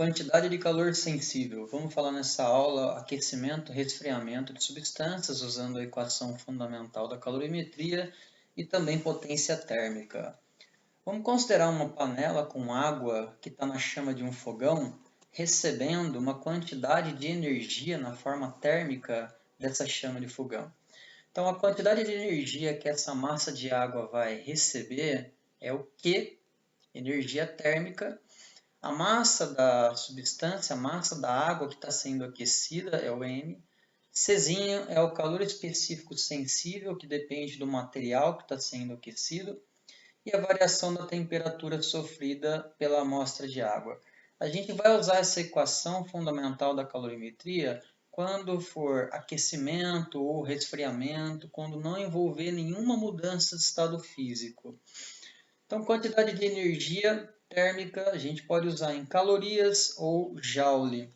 Quantidade de calor sensível. Vamos falar nessa aula aquecimento, resfriamento de substâncias usando a equação fundamental da calorimetria e também potência térmica. Vamos considerar uma panela com água que está na chama de um fogão, recebendo uma quantidade de energia na forma térmica dessa chama de fogão. Então, a quantidade de energia que essa massa de água vai receber é o Q, energia térmica. A massa da substância, a massa da água que está sendo aquecida é o M. Czinho é o calor específico sensível, que depende do material que está sendo aquecido. E a variação da temperatura sofrida pela amostra de água. A gente vai usar essa equação fundamental da calorimetria quando for aquecimento ou resfriamento, quando não envolver nenhuma mudança de estado físico. Então, quantidade de energia térmica a gente pode usar em calorias ou joule.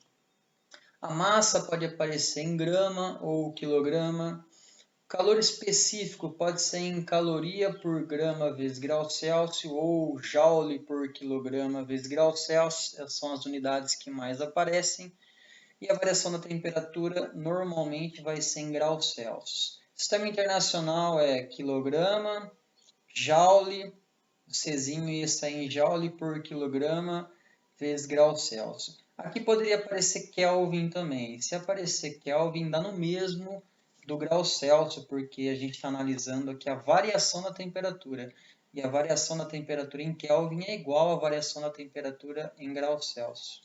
A massa pode aparecer em grama ou quilograma. Calor específico pode ser em caloria por grama vezes grau Celsius ou joule por quilograma vezes grau Celsius. Essas são as unidades que mais aparecem. E a variação da temperatura normalmente vai ser em graus Celsius. Sistema internacional é quilograma, joule. O Czinho ia sair em joule por quilograma vezes grau Celsius. Aqui poderia aparecer Kelvin também. Se aparecer Kelvin, dá no mesmo do grau Celsius, porque a gente está analisando aqui a variação da temperatura. E a variação da temperatura em Kelvin é igual à variação da temperatura em grau Celsius.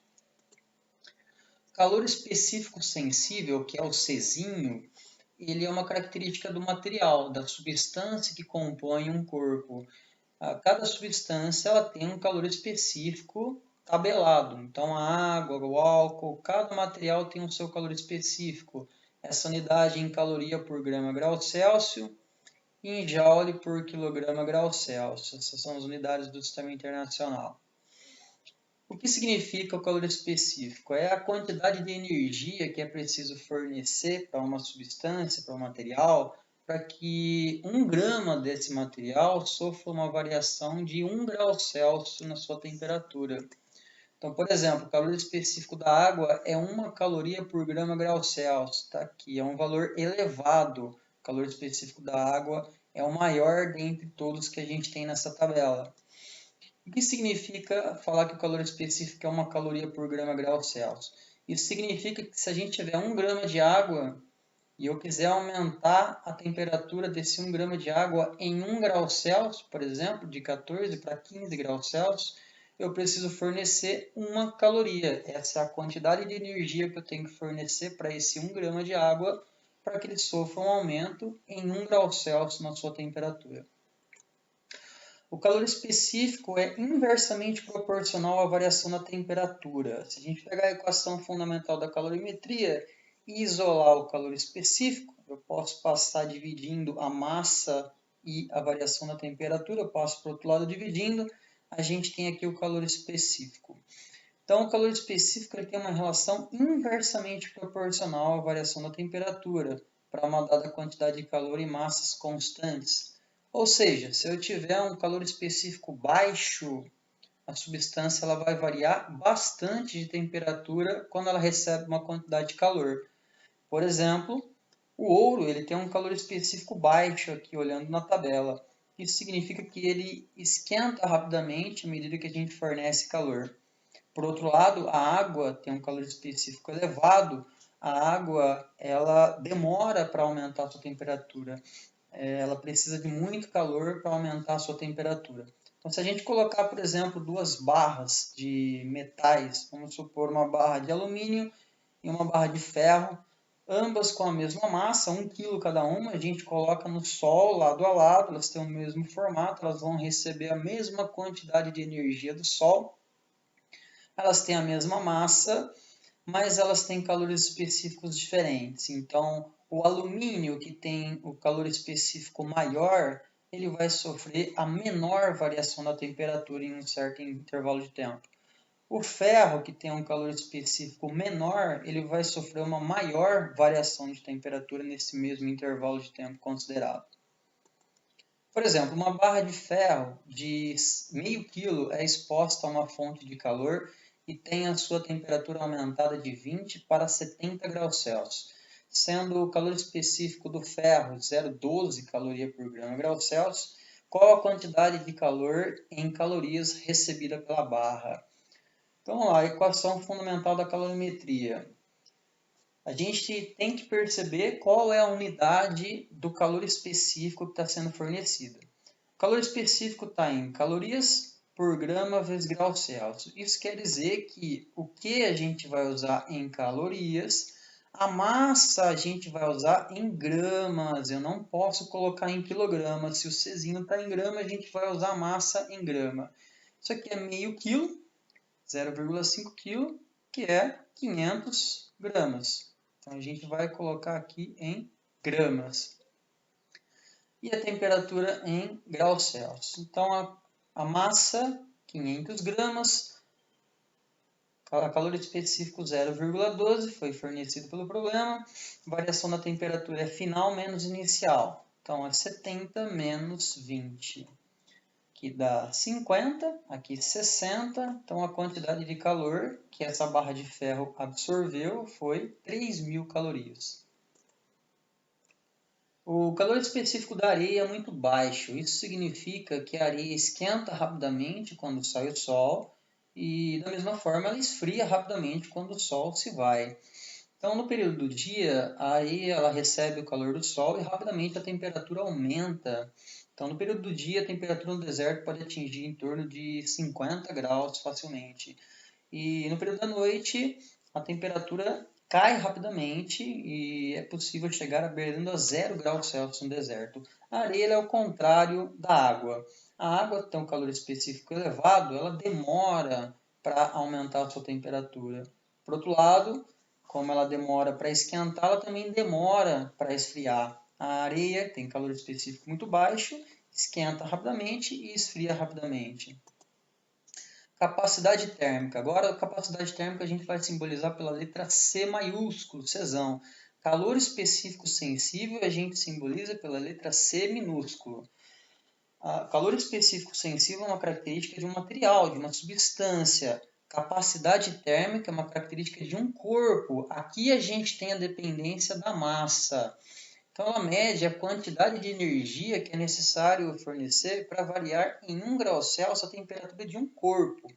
Calor específico sensível, que é o Czinho, ele é uma característica do material, da substância que compõe um corpo. Cada substância ela tem um calor específico tabelado. Então, a água, o álcool, cada material tem o seu calor específico. Essa unidade em caloria por grama grau Celsius e em joule por quilograma grau Celsius. Essas são as unidades do Sistema Internacional. O que significa o calor específico? É a quantidade de energia que é preciso fornecer para uma substância, para um material, para que 1 grama desse material sofra uma variação de 1 grau Celsius na sua temperatura. Então, por exemplo, o calor específico da água é 1 caloria por grama grau Celsius. Tá aqui, é um valor elevado. O calor específico da água é o maior dentre todos que a gente tem nessa tabela. O que significa falar que o calor específico é 1 caloria por grama grau Celsius? Isso significa que se a gente tiver 1 grama de água e eu quiser aumentar a temperatura desse 1 grama de água em 1 grau Celsius, por exemplo, de 14 para 15 graus Celsius, eu preciso fornecer 1 caloria. Essa é a quantidade de energia que eu tenho que fornecer para esse 1 grama de água para que ele sofra um aumento em 1 grau Celsius na sua temperatura. O calor específico é inversamente proporcional à variação da temperatura. Se a gente pegar a equação fundamental da calorimetria e isolar o calor específico, eu posso passar dividindo a massa e a variação da temperatura, eu passo para o outro lado dividindo, a gente tem aqui o calor específico. Então, o calor específico ele tem uma relação inversamente proporcional à variação da temperatura para uma dada quantidade de calor em massas constantes. Ou seja, se eu tiver um calor específico baixo, a substância ela vai variar bastante de temperatura quando ela recebe uma quantidade de calor. Por exemplo, o ouro ele tem um calor específico baixo aqui, olhando na tabela. Isso significa que ele esquenta rapidamente à medida que a gente fornece calor. Por outro lado, a água tem um calor específico elevado. A água ela demora para aumentar a sua temperatura. Ela precisa de muito calor para aumentar a sua temperatura. Então, se a gente colocar, por exemplo, 2 barras de metais, vamos supor uma barra de alumínio e uma barra de ferro, ambas com a mesma massa, 1 kg cada uma, a gente coloca no sol, lado a lado, elas têm o mesmo formato, elas vão receber a mesma quantidade de energia do sol, elas têm a mesma massa, mas elas têm calores específicos diferentes. Então, o alumínio, que tem o calor específico maior, ele vai sofrer a menor variação da temperatura em um certo intervalo de tempo. O ferro, que tem um calor específico menor, ele vai sofrer uma maior variação de temperatura nesse mesmo intervalo de tempo considerado. Por exemplo, uma barra de ferro de meio quilo é exposta a uma fonte de calor e tem a sua temperatura aumentada de 20 para 70 graus Celsius, sendo o calor específico do ferro 0,12 caloria por grama grau Celsius, qual a quantidade de calor em calorias recebida pela barra? Então, vamos lá, a equação fundamental da calorimetria. A gente tem que perceber qual é a unidade do calor específico que está sendo fornecido. O calor específico está em calorias por grama vezes grau Celsius. Isso quer dizer que o que a gente vai usar em calorias, a massa a gente vai usar em gramas. Eu não posso colocar em quilogramas. Se o Czinho está em grama, a gente vai usar a massa em grama. Isso aqui é meio quilo, 0,5 kg, que é 500 gramas. Então, a gente vai colocar aqui em gramas. E a temperatura em graus Celsius. Então, a massa, 500 gramas, calor específico 0,12, foi fornecido pelo problema. Variação da temperatura é final menos inicial. Então, é 70 menos 20, que dá 50, aqui 60. Então, a quantidade de calor que essa barra de ferro absorveu foi 3.000 calorias. O calor específico da areia é muito baixo. Isso significa que a areia esquenta rapidamente quando sai o sol e, da mesma forma, ela esfria rapidamente quando o sol se vai. Então, no período do dia, a areia ela recebe o calor do sol e rapidamente a temperatura aumenta. Então, no período do dia, a temperatura no deserto pode atingir em torno de 50 graus facilmente. E no período da noite, a temperatura cai rapidamente e é possível chegar beirando a 0 graus Celsius no deserto. A areia é o contrário da água. A água tem um calor específico elevado, ela demora para aumentar a sua temperatura. Por outro lado, como ela demora para esquentar, ela também demora para esfriar. A areia tem calor específico muito baixo, esquenta rapidamente e esfria rapidamente. Capacidade térmica. Agora, a capacidade térmica a gente vai simbolizar pela letra C maiúsculo, Czão. Calor específico sensível a gente simboliza pela letra C minúsculo. Calor específico sensível é uma característica de um material, de uma substância. Capacidade térmica é uma característica de um corpo. Aqui a gente tem a dependência da massa. Então, ela mede a quantidade de energia que é necessário fornecer para variar em 1 grau Celsius a temperatura de um corpo.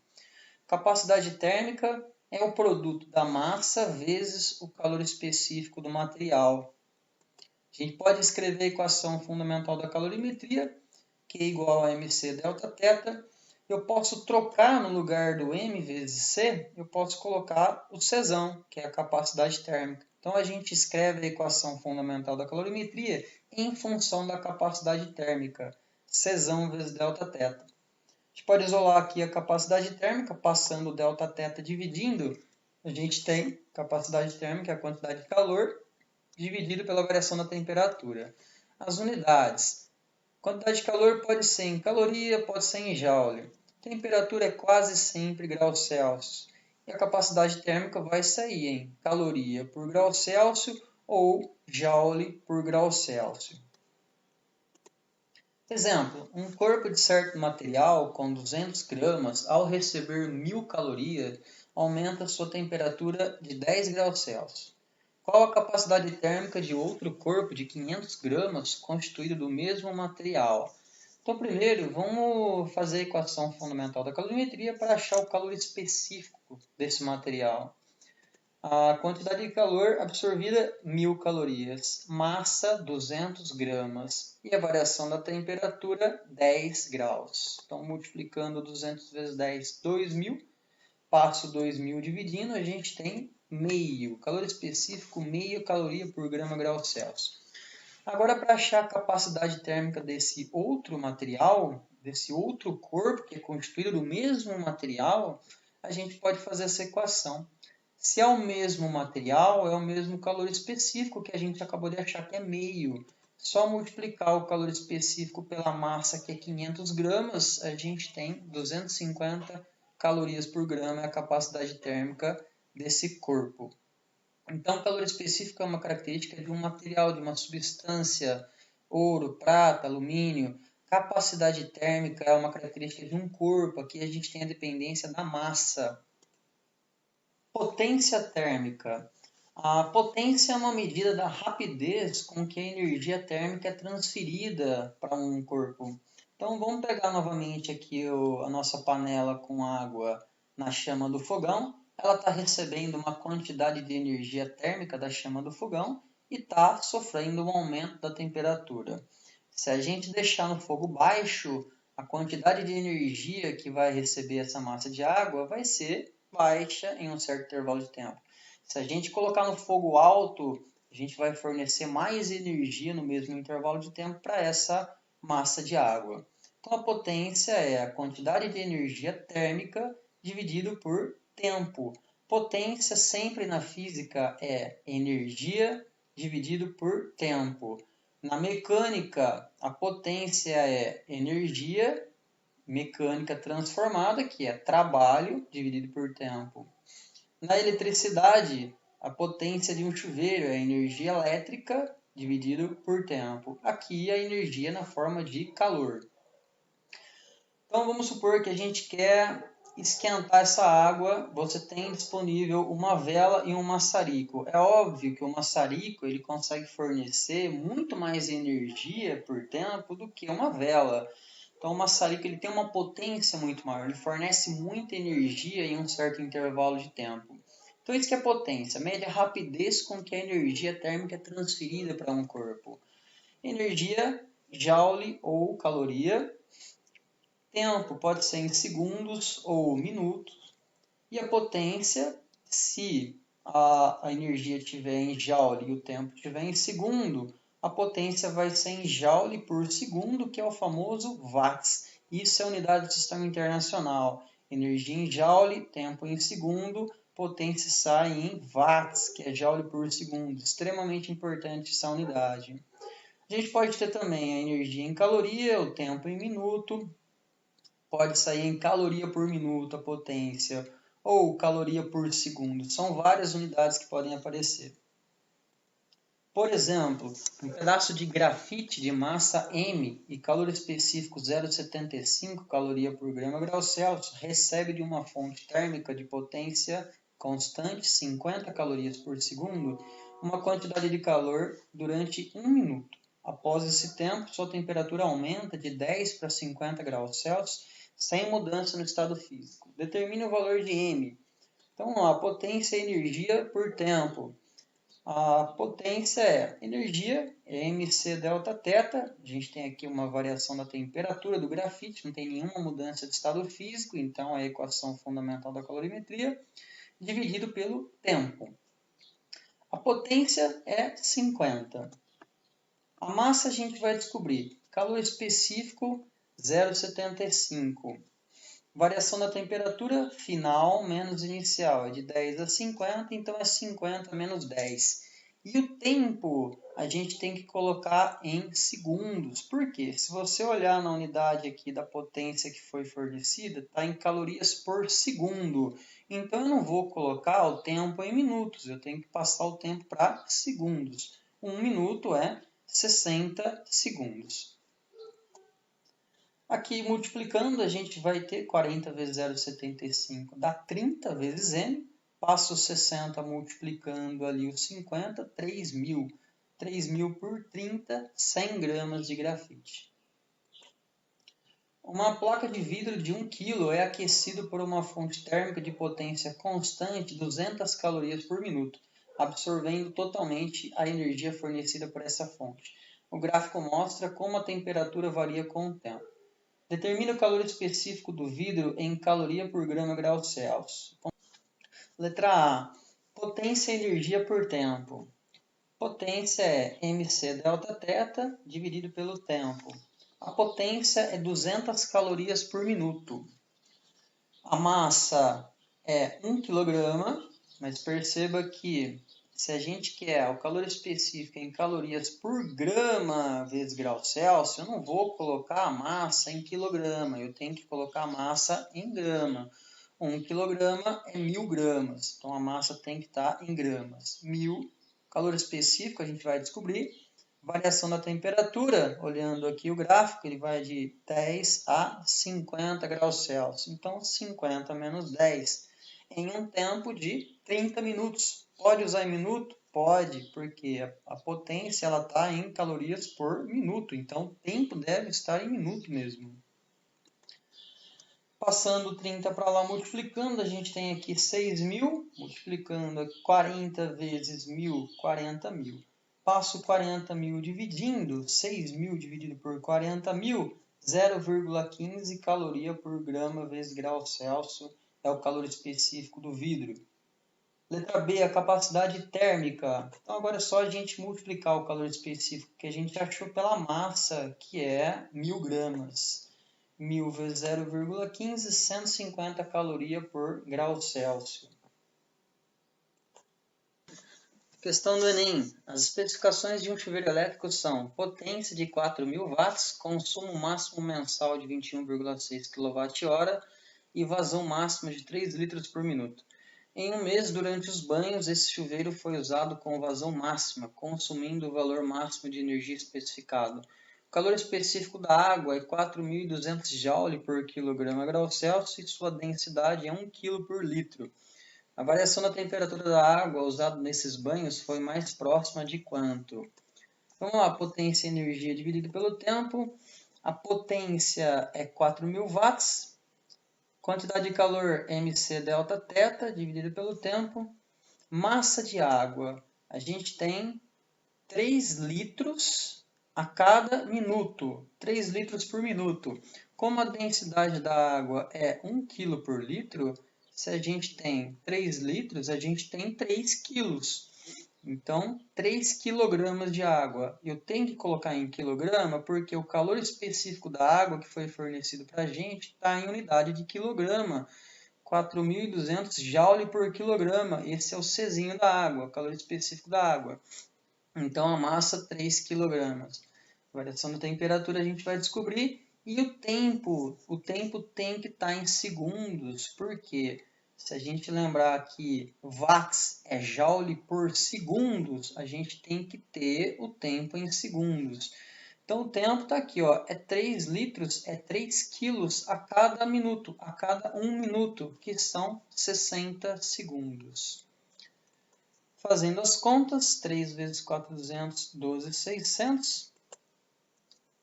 Capacidade térmica é o produto da massa vezes o calor específico do material. A gente pode escrever a equação fundamental da calorimetria, que é igual a mc delta θ. Eu posso trocar no lugar do m vezes c, eu posso colocar o Czão, que é a capacidade térmica. Então, a gente escreve a equação fundamental da calorimetria em função da capacidade térmica, Czão vezes delta θ. A gente pode isolar aqui a capacidade térmica, passando o delta θ dividindo. A gente tem capacidade térmica, a quantidade de calor, dividido pela variação da temperatura. As unidades. Quantidade de calor pode ser em caloria, pode ser em joule. Temperatura é quase sempre graus Celsius. E a capacidade térmica vai sair em caloria por grau Celsius ou joule por grau Celsius. Exemplo, um corpo de certo material com 200 gramas, ao receber 1.000 calorias, aumenta sua temperatura de 10 graus Celsius. Qual a capacidade térmica de outro corpo de 500 gramas constituído do mesmo material? Então, primeiro, vamos fazer a equação fundamental da calorimetria para achar o calor específico desse material. A quantidade de calor absorvida, 1.000 calorias. Massa, 200 gramas. E a variação da temperatura, 10 graus. Então, multiplicando 200 vezes 10, 2.000. Passo 2.000 dividindo, a gente tem meio. Calor específico, meia caloria por grama grau Celsius. Agora, para achar a capacidade térmica desse outro material, desse outro corpo que é constituído do mesmo material, a gente pode fazer essa equação. Se é o mesmo material, é o mesmo calor específico que a gente acabou de achar que é meio. Só multiplicar o calor específico pela massa, que é 500 gramas, a gente tem 250 calorias por grama, é a capacidade térmica desse corpo. Então, calor específico é uma característica de um material, de uma substância, ouro, prata, alumínio. Capacidade térmica é uma característica de um corpo. Aqui a gente tem a dependência da massa. Potência térmica. A potência é uma medida da rapidez com que a energia térmica é transferida para um corpo. Então vamos pegar novamente aqui a nossa panela com água na chama do fogão. Ela está recebendo uma quantidade de energia térmica da chama do fogão e está sofrendo um aumento da temperatura. Se a gente deixar no fogo baixo, a quantidade de energia que vai receber essa massa de água vai ser baixa em um certo intervalo de tempo. Se a gente colocar no fogo alto, a gente vai fornecer mais energia no mesmo intervalo de tempo para essa massa de água. Então, a potência é a quantidade de energia térmica dividido por tempo. Potência sempre na física é energia dividido por tempo. Na mecânica, a potência é energia mecânica transformada, que é trabalho dividido por tempo. Na eletricidade, a potência de um chuveiro é a energia elétrica dividido por tempo. Aqui a energia na forma de calor. Então vamos supor que a gente quer esquentar essa água, você tem disponível uma vela e um maçarico. É óbvio que o maçarico ele consegue fornecer muito mais energia por tempo do que uma vela. Então o maçarico ele tem uma potência muito maior, ele fornece muita energia em um certo intervalo de tempo. Então isso que é potência, mede a rapidez com que a energia térmica é transferida para um corpo. Energia, joule ou caloria. Tempo pode ser em segundos ou minutos. E a potência, se a energia estiver em joule e o tempo estiver em segundo, a potência vai ser em joule por segundo, que é o famoso watts. Isso é a unidade do sistema internacional. Energia em joule, tempo em segundo, potência sai em watts, que é joule por segundo. Extremamente importante essa unidade. A gente pode ter também a energia em caloria, o tempo em minuto. Pode sair em caloria por minuto a potência, ou caloria por segundo. São várias unidades que podem aparecer. Por exemplo, um pedaço de grafite de massa M e calor específico 0,75 caloria por grama grau Celsius recebe de uma fonte térmica de potência constante, 50 calorias por segundo, uma quantidade de calor durante 1 minuto. Após esse tempo, sua temperatura aumenta de 10 para 50 graus Celsius, sem mudança no estado físico. Determine o valor de M. Então, a potência é energia por tempo. A potência é energia, é mc delta θ. A gente tem aqui uma variação da temperatura do grafite, não tem nenhuma mudança de estado físico, então é a equação fundamental da calorimetria, dividido pelo tempo. A potência é 50. A massa a gente vai descobrir. Calor específico 0,75. Variação da temperatura final menos inicial é de 10 a 50, então é 50 menos 10. E o tempo a gente tem que colocar em segundos. Por quê? Se você olhar na unidade aqui da potência que foi fornecida, está em calorias por segundo. Então eu não vou colocar o tempo em minutos, eu tenho que passar o tempo para segundos. 1 minuto é 60 segundos. Aqui, multiplicando, a gente vai ter 40 vezes 0,75 dá 30 vezes M. Passo 60 multiplicando ali os 50, 3.000. 3.000 por 30, 100 gramas de grafite. Uma placa de vidro de 1 kg é aquecida por uma fonte térmica de potência constante, 200 calorias por minuto, absorvendo totalmente a energia fornecida por essa fonte. O gráfico mostra como a temperatura varia com o tempo. Determine o calor específico do vidro em caloria por grama grau Celsius. Letra A. Potência e energia por tempo. Potência é mc delta θ dividido pelo tempo. A potência é 200 calorias por minuto. A massa é 1 kg, mas perceba que se a gente quer o calor específico em calorias por grama vezes grau Celsius, eu não vou colocar a massa em quilograma, eu tenho que colocar a massa em grama. 1 quilograma é 1.000 gramas, então a massa tem que estar em gramas. 1.000, calor específico a gente vai descobrir. Variação da temperatura, olhando aqui o gráfico, ele vai de 10 a 50 graus Celsius. Então, 50 menos 10. em um tempo de 30 minutos. Pode usar em minuto? Pode, porque a potência está em calorias por minuto, então o tempo deve estar em minuto mesmo. Passando 30 para lá, multiplicando, a gente tem aqui 6.000, multiplicando 40 vezes 1.000, 40.000. Passo 40.000 dividindo, 6.000 dividido por 40.000, 0,15 caloria por grama vezes grau Celsius é o calor específico do vidro. Letra B, a capacidade térmica. Então agora é só a gente multiplicar o calor específico que a gente achou pela massa, que é 1.000 gramas. 1.000 vezes 0,15, 150 calorias por grau Celsius. Questão do Enem. As especificações de um chuveiro elétrico são potência de 4.000 watts, consumo máximo mensal de 21,6 kWh e vazão máxima de 3 litros por minuto. Em um mês, durante os banhos, esse chuveiro foi usado com vazão máxima, consumindo o valor máximo de energia especificado. O calor específico da água é 4.200 Joule por quilograma grau Celsius e sua densidade é 1 kg por litro. A variação da temperatura da água usada nesses banhos foi mais próxima de quanto? Vamos lá, potência e energia dividido pelo tempo. A potência é 4.000 watts. Quantidade de calor mc delta θ dividido pelo tempo. Massa de água. A gente tem 3 litros a cada minuto. 3 litros por minuto. Como a densidade da água é 1 kg por litro, se a gente tem 3 litros, a gente tem 3 quilos. Então, 3 kg de água. Eu tenho que colocar em quilograma porque o calor específico da água que foi fornecido para a gente está em unidade de quilograma. 4.200 Joule por quilograma. Esse é o Czinho da água, o calor específico da água. Então, a massa, 3 kg. Variação da temperatura a gente vai descobrir. E o tempo tem que estar em segundos. Por quê? Se a gente lembrar que watts é joule por segundos, a gente tem que ter o tempo em segundos. Então, o tempo está aqui, ó, é 3 litros, é 3 quilos a cada minuto, a cada 1 minuto, que são 60 segundos. Fazendo as contas, 3 vezes 400, 12.600.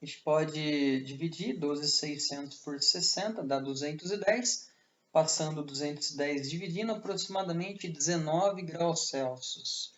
A gente pode dividir 12.600 por 60, dá 210. Passando 210 dividindo, aproximadamente 19 graus Celsius.